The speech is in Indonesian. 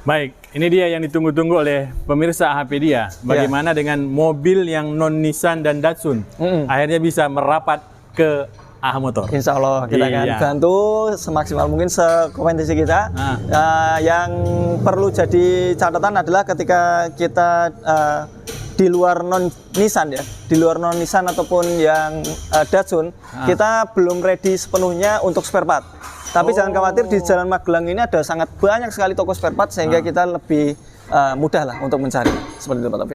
Baik, ini dia yang ditunggu-tunggu oleh pemirsa AHpedia. Bagaimana dengan mobil yang non Nissan dan Datsun? Akhirnya bisa merapat ke AH Motor. Insya Allah kita akan bantu semaksimal mungkin sekompetisi kita. Yang perlu jadi catatan adalah ketika kita di luar non Nissan ya, di luar non Nissan ataupun yang Datsun, kita belum ready sepenuhnya untuk spare part. Tapi jangan khawatir, di Jalan Magelang ini ada sangat banyak sekali toko spare part sehingga kita lebih mudah lah untuk mencari seperti itu Pak Taufik.